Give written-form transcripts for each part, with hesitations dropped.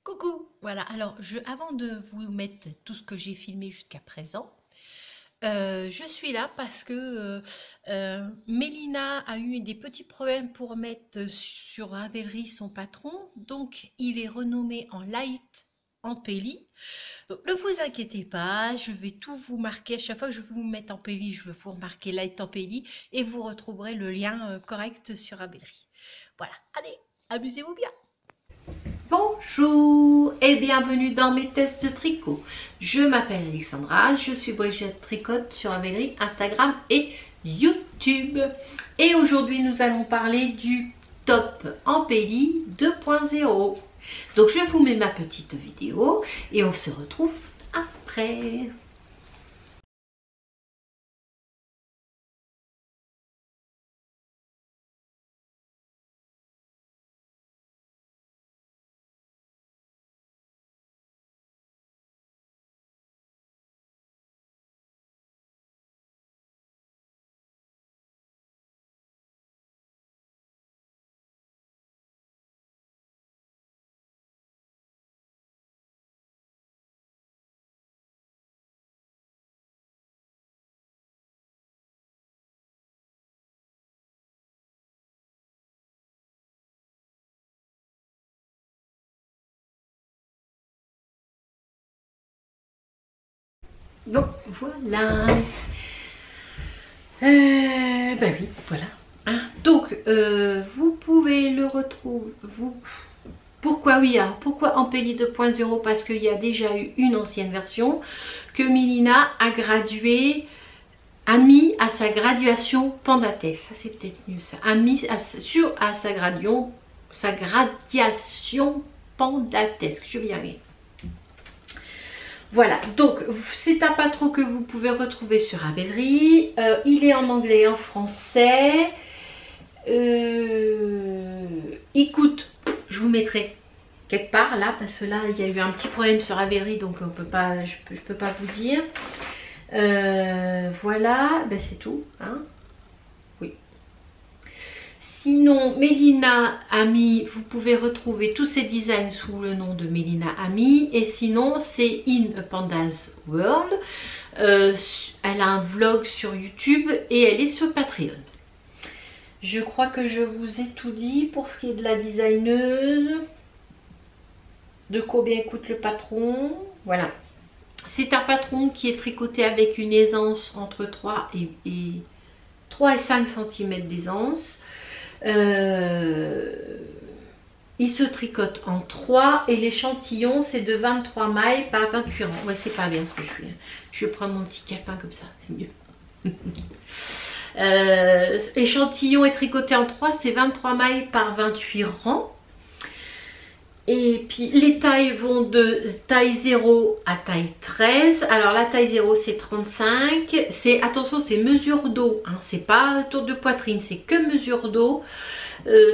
Coucou, voilà, alors avant de vous mettre tout ce que j'ai filmé jusqu'à présent, je suis là parce que Mélina a eu des petits problèmes pour mettre sur Ravelry son patron, donc il est renommé en Light Ampélie. Donc ne vous inquiétez pas, je vais tout vous marquer, à chaque fois que je vais vous mettre Ampélie, je vais vous remarquer Light Ampélie et vous retrouverez le lien correct sur Ravelry. Voilà, allez, amusez-vous bien. Bonjour et bienvenue dans mes tests de tricot. Je m'appelle Alexandra, je suis Brigitte Tricote sur Ravelry, Instagram et YouTube. Et aujourd'hui nous allons parler du top Ampélie 2.0. Donc je vous mets ma petite vidéo et on se retrouve après. Donc voilà. Ben oui, voilà. Hein, donc vous pouvez le retrouver. Pourquoi oui, alors, pourquoi Ampélie 2.0? Parce qu'il y a déjà eu une ancienne version que Mélina a gradué, a mis à sa graduation Pandates. Ça c'est peut-être mieux ça. A mis à sa graduation Pandates. Je viens aller. Voilà, donc c'est un patron que vous pouvez retrouver sur Ravelry. Il est en anglais et en français. Il coûte, je vous mettrai quelque part là, parce que là il y a eu un petit problème sur Ravelry, donc on peut pas, je peux pas vous dire. Voilà, ben c'est tout. Hein. Oui. Sinon, Mélina Ami, vous pouvez retrouver tous ces designs sous le nom de Mélina Ami. Et sinon, c'est In a Panda's World. Elle a un vlog sur YouTube et elle est sur Patreon. Je crois que je vous ai tout dit pour ce qui est de la designeuse. De combien coûte le patron. Voilà. C'est un patron qui est tricoté avec une aisance entre 3 et 5 cm d'aisance. Il se tricote en 3 et l'échantillon c'est de 23 mailles par 28 rangs. Ouais, c'est pas bien ce que je fais. Je vais prendre mon petit calepin comme ça, c'est mieux. Échantillon est tricoté en 3, c'est 23 mailles par 28 rangs. Et puis les tailles vont de taille 0 à taille 13. Alors la taille 0 c'est 35. Attention, c'est mesure dos, hein, c'est pas tour de poitrine, c'est que mesure dos.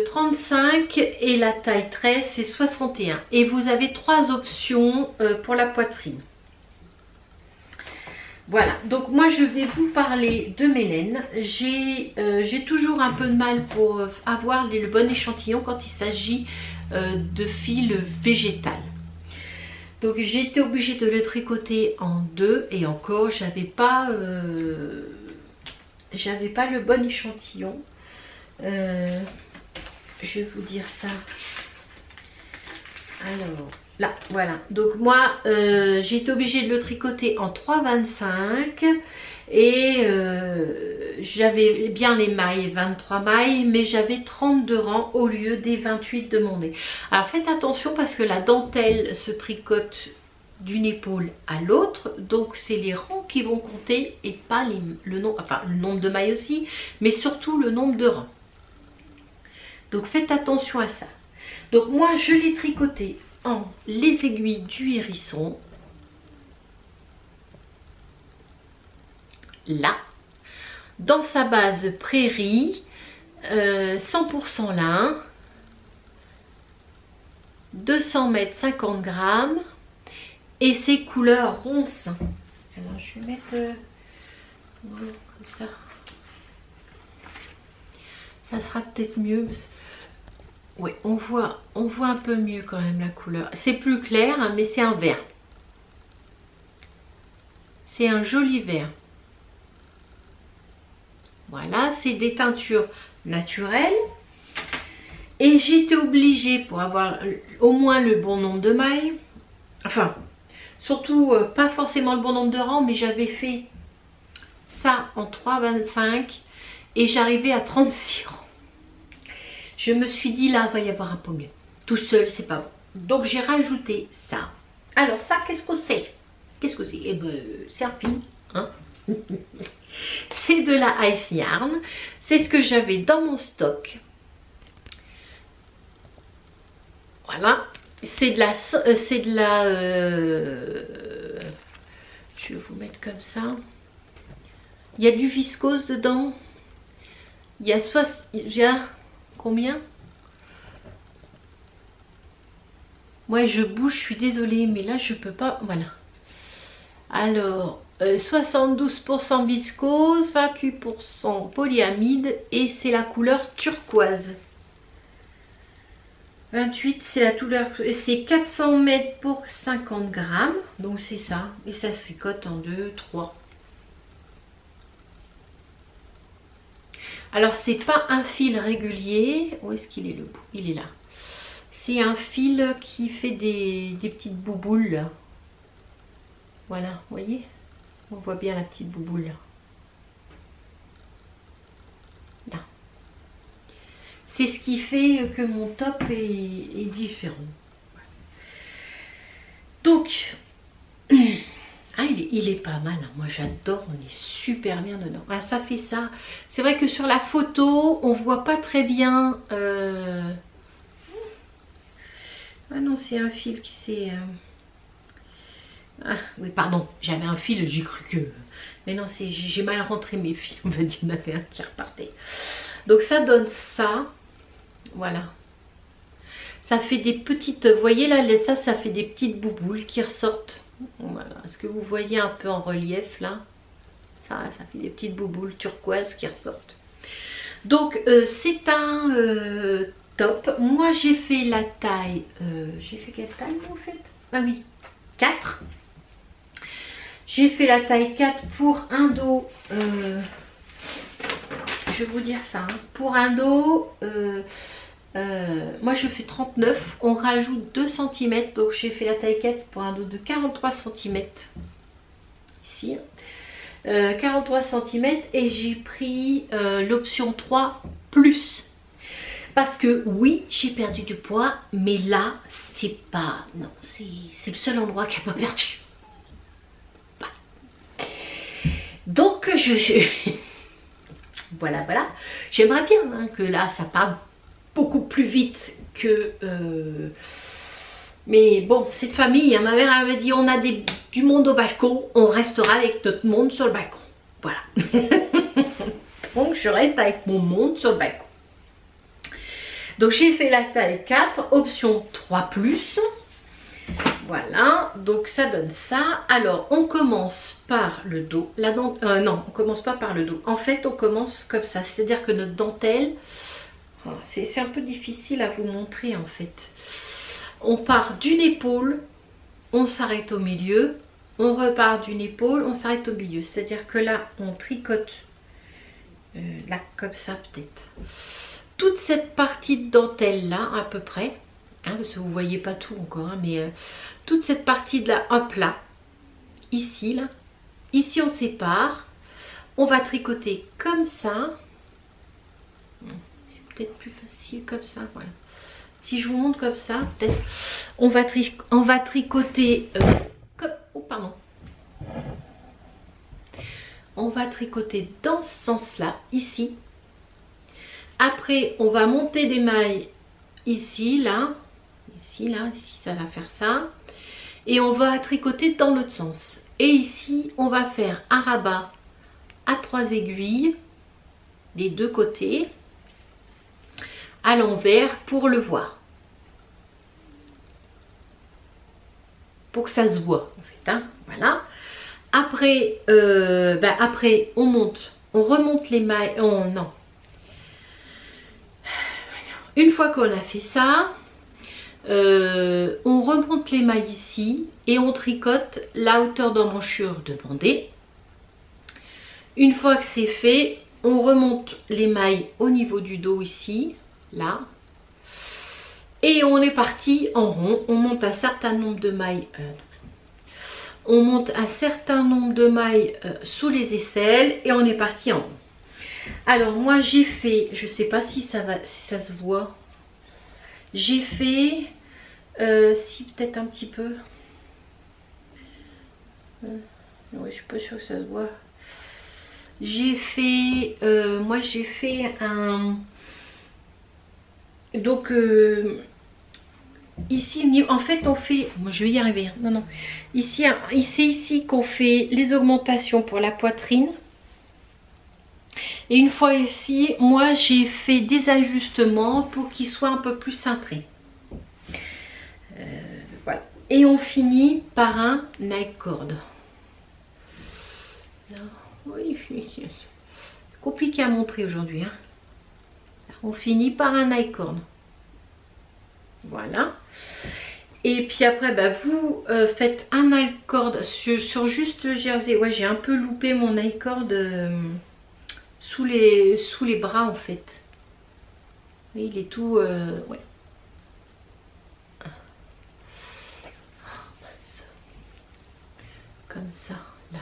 35 et la taille 13 c'est 61. Et vous avez 3 options pour la poitrine. Voilà, donc moi je vais vous parler de mes laines. J'ai toujours un peu de mal pour avoir le bon échantillon quand il s'agit de fil végétal. Donc j'ai été obligée de le tricoter en 2 et encore j'avais pas le bon échantillon. Je vais vous dire ça. Alors là, voilà. Donc moi, j'ai été obligée de le tricoter en 3,25 et j'avais bien les mailles, 23 mailles, mais j'avais 32 rangs au lieu des 28 demandés. Alors faites attention parce que la dentelle se tricote d'une épaule à l'autre, donc c'est les rangs qui vont compter et pas le nombre de mailles aussi, mais surtout le nombre de rangs. Donc faites attention à ça. Donc moi je l'ai tricoté en les aiguilles du hérisson, là, dans sa base prairie, 100% lin, 200 mètres 50 grammes et ses couleurs ronces. Alors je vais mettre Voilà, comme ça. Ça sera peut-être mieux. Oui, on voit un peu mieux quand même la couleur. C'est plus clair, hein, mais c'est un vert. C'est un joli vert. Voilà, c'est des teintures naturelles. Et j'étais obligée, pour avoir au moins le bon nombre de mailles, enfin, surtout pas forcément le bon nombre de rangs, mais j'avais fait ça en 3,25 et j'arrivais à 36 rangs. Je me suis dit là, il va y avoir un peu mieux. Tout seul, c'est pas bon. Donc j'ai rajouté ça. Alors ça, qu'est-ce que c'est? Qu'est-ce que c'est? Eh ben, c'est un fil, hein. C'est de la Ice Yarn. C'est ce que j'avais dans mon stock. Voilà. C'est de la... je vais vous mettre comme ça. Il y a du viscose dedans. Il y a combien? Moi je bouge, je suis désolée, mais là je peux pas. Voilà. Alors, 72% viscose, 28% polyamide et c'est la couleur turquoise. 28, c'est la couleur, c'est 400 mètres pour 50 grammes, donc c'est ça. Et ça se tricote en 2, 3. Alors c'est pas un fil régulier. Où est-ce qu'il est le bout? Il est là. C'est un fil qui fait des petites bouboules là. Voilà, vous voyez? On voit bien la petite bouboule là. Là. C'est ce qui fait que mon top est différent. Donc, ah, il est pas mal, hein. Moi j'adore, on est super bien dedans. Ah, ça fait ça. C'est vrai que sur la photo, on voit pas très bien. Ah non, c'est un fil qui s'est... Ah oui, pardon, j'avais un fil, j'ai cru que... Mais non, j'ai mal rentré mes fils, on va dire, il y en avait un qui repartait. Donc ça donne ça. Voilà. Ça fait des petites... Vous voyez là, ça fait des petites bouboules qui ressortent. Voilà. Est-ce que vous voyez un peu en relief là? Ça fait des petites bouboules turquoises qui ressortent. Donc c'est un top. Moi j'ai fait la taille... j'ai fait quelle taille en fait? Ah oui, 4. J'ai fait la taille 4 pour un dos. Je vais vous dire ça. Hein. Pour un dos, moi je fais 39. On rajoute 2 cm. Donc j'ai fait la taille 4 pour un dos de 43 cm. Ici. 43 cm. Et j'ai pris l'option 3 plus. Parce que oui, j'ai perdu du poids. Mais là, c'est pas... Non, c'est le seul endroit qui n'a pas perdu. Donc voilà, j'aimerais bien hein, que là ça parte beaucoup plus vite que mais bon, cette famille, hein, ma mère avait dit on a du monde au balcon, on restera avec notre monde sur le balcon. Voilà. Donc je reste avec mon monde sur le balcon. Donc j'ai fait la taille 4, option 3+. Voilà, donc ça donne ça. Alors, on commence par le dos. Non, on commence pas par le dos. En fait, on commence comme ça. C'est-à-dire que notre dentelle, c'est un peu difficile à vous montrer en fait. On part d'une épaule, on s'arrête au milieu. On repart d'une épaule, on s'arrête au milieu. C'est-à-dire que là, on tricote, là comme ça peut-être. Toute cette partie de dentelle là, à peu près. Hein, parce que vous ne voyez pas tout encore, hein, mais toute cette partie de la hop là, ici là, ici on sépare, on va tricoter comme ça, c'est peut-être plus facile comme ça, voilà. Si je vous montre comme ça, peut-être, on va tricoter comme, oh pardon, on va tricoter dans ce sens là, ici, après on va monter des mailles ici, là, ici, ça va faire ça. Et on va tricoter dans l'autre sens. Et ici, on va faire un rabat à 3 aiguilles, des deux côtés, à l'envers pour le voir. Pour que ça se voit, en fait. Hein, voilà. Après, après on monte, on remonte les mailles, non. Une fois qu'on a fait ça, on remonte les mailles ici et on tricote la hauteur d'emmanchure demandée. Une fois que c'est fait, on remonte les mailles au niveau du dos ici, là. Et on est parti en rond, on monte un certain nombre de mailles. On monte un certain nombre de mailles sous les aisselles et on est parti en rond. Alors moi j'ai fait, je sais pas si ça va, si ça se voit. J'ai fait, si peut-être un petit peu. Oui, je suis pas sûre que ça se voit. J'ai fait, moi j'ai fait un, donc ici en fait on fait, moi je vais y arriver, non non, ici c'est ici qu'on fait les augmentations pour la poitrine. Et une fois ici, moi j'ai fait des ajustements pour qu'il soit un peu plus cintré. Voilà. Et on finit par un nike cord. Oui, c'est compliqué à montrer aujourd'hui. Hein. On finit par un nike cord. Voilà. Et puis après, bah, vous faites un nike cord sur juste le jersey. Ouais, j'ai un peu loupé mon nike cord. Sous les bras en fait. Oui, il est tout... ouais. Comme ça, là.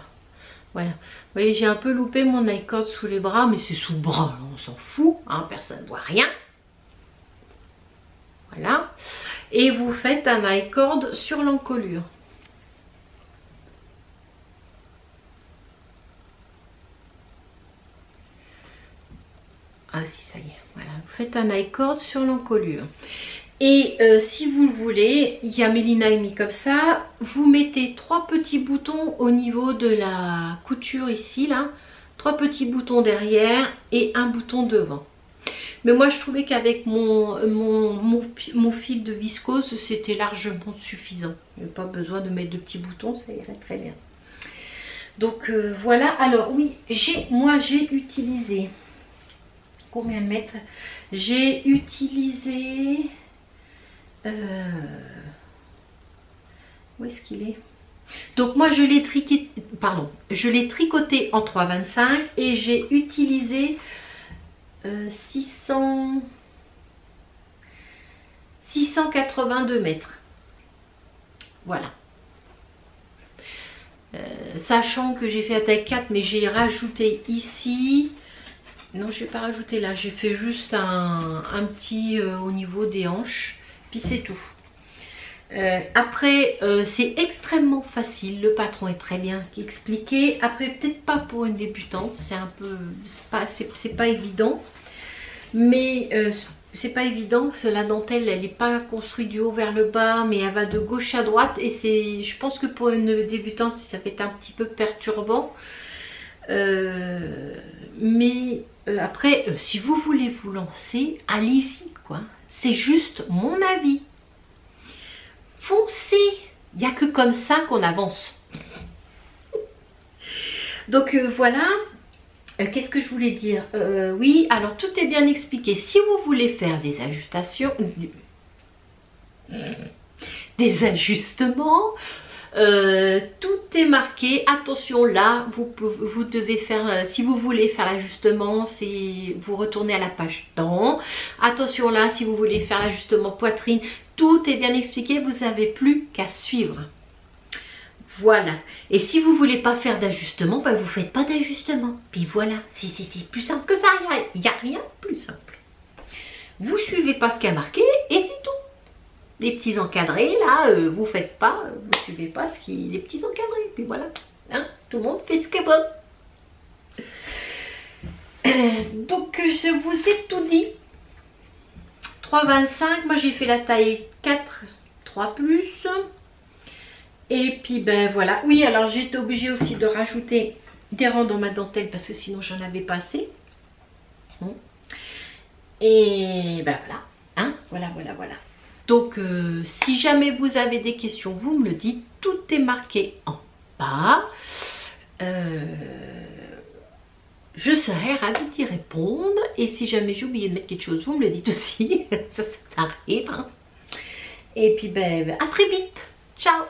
Voilà. Vous voyez, j'ai un peu loupé mon nike cord sous les bras, mais c'est sous le bras, on s'en fout, hein, personne ne voit rien. Voilà. Et vous faites un nike cord sur l'encolure. Ah si, ça y est, voilà, vous faites un nike cord sur l'encolure. Et si vous le voulez, il y a Mélina mis comme ça, vous mettez 3 petits boutons au niveau de la couture ici, là, 3 petits boutons derrière et un bouton devant. Mais moi je trouvais qu'avec mon fil de viscose, c'était largement suffisant. Il n'y a pas besoin de mettre de petits boutons, ça irait très bien. Donc voilà, alors oui, moi j'ai utilisé... Combien de mètres? J'ai utilisé... où est-ce qu'il est? Donc moi je l'ai tricoté en 3,25 et j'ai utilisé 682 mètres. Voilà. Sachant que j'ai fait la taille 4, mais j'ai rajouté ici... Non, je n'ai pas rajouté là, j'ai fait juste un petit au niveau des hanches, puis c'est tout. Après, c'est extrêmement facile, le patron est très bien expliqué. Après, peut-être pas pour une débutante, c'est un peu, c'est pas évident. Mais c'est pas évident, parce que la dentelle, elle n'est pas construite du haut vers le bas, mais elle va de gauche à droite. Et je pense que pour une débutante, ça peut être un petit peu perturbant. Mais après, si vous voulez vous lancer, allez-y, quoi. C'est juste mon avis. Foncez. Il n'y a que comme ça qu'on avance. Donc voilà. Qu'est-ce que je voulais dire? Oui, alors tout est bien expliqué. Si vous voulez faire des ajustements, tout est marqué. Attention, là vous devez faire, si vous voulez faire l'ajustement, vous retournez à la page temps. Attention, là si vous voulez faire l'ajustement poitrine, tout est bien expliqué, vous n'avez plus qu'à suivre. Voilà. Et si vous voulez pas faire d'ajustement, ben vous faites pas d'ajustement. Puis voilà, c'est plus simple que ça. Il n'y a rien de plus simple. Vous suivez pas ce qui a marqué et c'est tout. Les petits encadrés, là, vous faites pas, vous suivez pas les petits encadrés. Puis voilà, hein, tout le monde fait ce qu'il veut. Donc, je vous ai tout dit. 3,25, moi j'ai fait la taille 4, 3+. Et puis, ben voilà. Oui, alors j'ai été obligée aussi de rajouter des rangs dans ma dentelle parce que sinon j'en avais pas assez. Et ben voilà, hein, voilà. Donc, si jamais vous avez des questions, vous me le dites. Tout est marqué en bas. je serais ravie d'y répondre. Et si jamais j'ai oublié de mettre quelque chose, vous me le dites aussi. Ça arrive. Hein. Et puis ben, à très vite. Ciao.